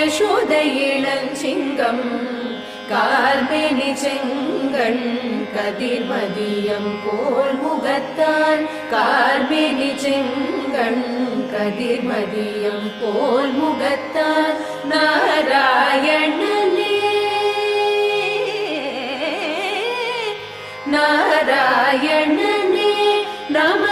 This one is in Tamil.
யசோதை இளஞ்சிங்கம் கார்மேனி செங்கண் கதிர்மதியம் போல் முகத்தான் கார்மேனி செங்கண் கதிர்மதியம் போல் முகத்தான் நாராயணனே நாராயணனே நம